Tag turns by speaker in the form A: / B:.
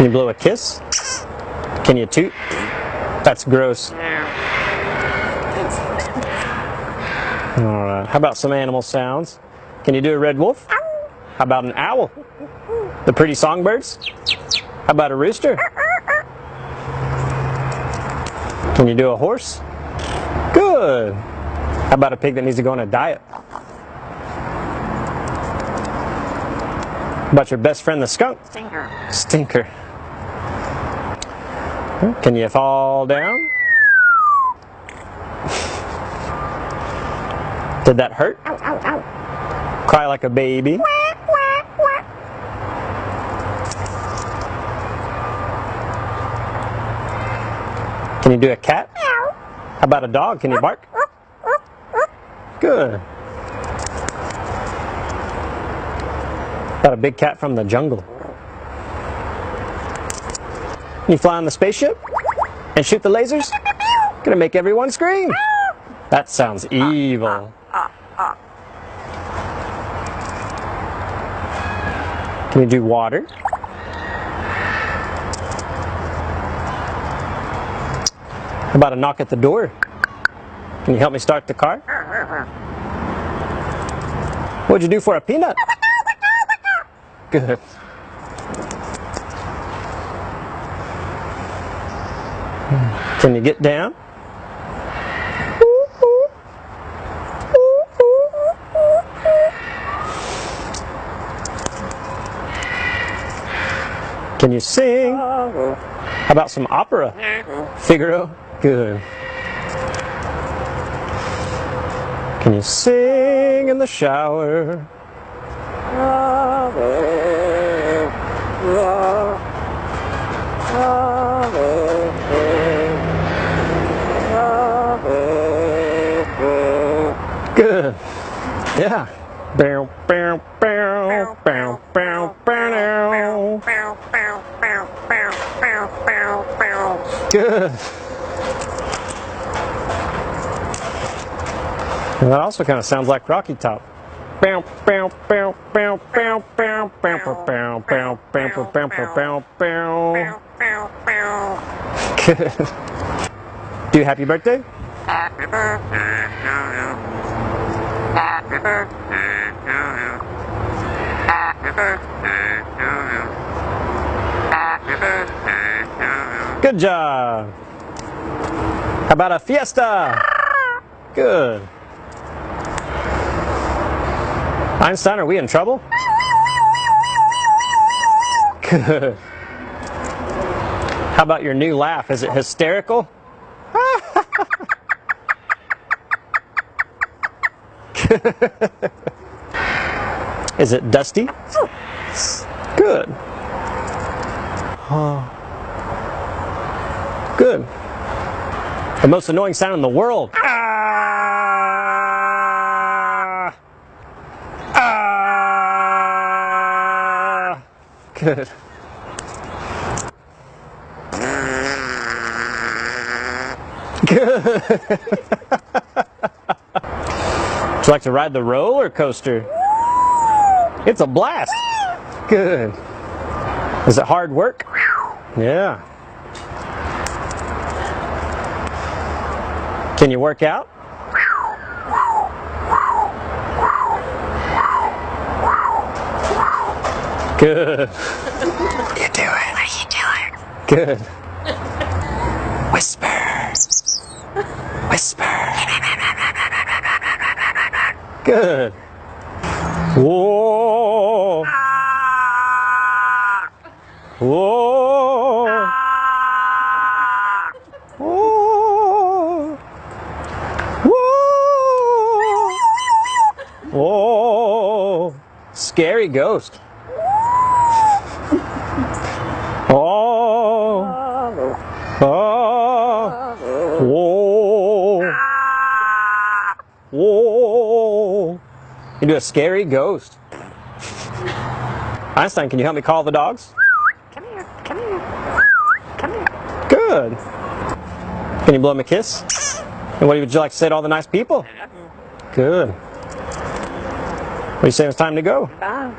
A: Can you blow a kiss? Can you toot? That's gross. Alright, how about some animal sounds? Can you do a red wolf? How about an owl? The pretty songbirds? How about a rooster? Can you do a horse? Good. How about a pig that needs to go on a diet? How about your best friend the skunk?
B: Stinker.
A: Stinker. Can you fall down? Did that hurt?
B: Ow, ow, ow.
A: Cry like a baby.
B: Quack, quack, quack.
A: Can you do a cat?
B: Meow.
A: How about a dog? Can you bark? Good. About a big cat from the jungle. Can you fly on the spaceship? And shoot the lasers? Gonna make everyone scream. That sounds evil. Can you do water? How about a knock at the door? Can you help me start the car? What'd you do for a peanut? Good. Can you get down? Can you sing? How about some opera? Figaro? Good. Can you sing in the shower? Good. Yeah. Bow, bow, bow, bow, bow, bow. Good. And that also kind of sounds like Rocky Top. Bow, bow, bow, bow, bow, bow, bow, bow, bow, bow, bow, bow, bow, bow. Good. Do happy birthday?
B: Happy birthday to you. Happy birthday to you. Happy birthday to you. Happy birthday to you.
A: Good job. How about a fiesta? Good. Einstein, are we in trouble? Good. How about your new laugh? Is it hysterical? Is it dusty? Good. Good. The most annoying sound in the world. Ah! Ah! Good. Good. Would you like to ride the roller coaster? It's a blast. Good. Is it hard work? Yeah. Can you work out? Good.
B: You do it. What are you doing?
A: Good. Whisper. Whisper. Good. Whoa. Whoa. Whoa. Whoa. Whoa. Scary ghost. Oh. Oh. Whoa. Whoa. You do a scary ghost. Einstein, can you help me call the dogs?
B: Come here. Come here. Come here.
A: Good. Can you blow him a kiss? And what would you like to say to all the nice people? Good. What do you say it's time to go?
B: Bye.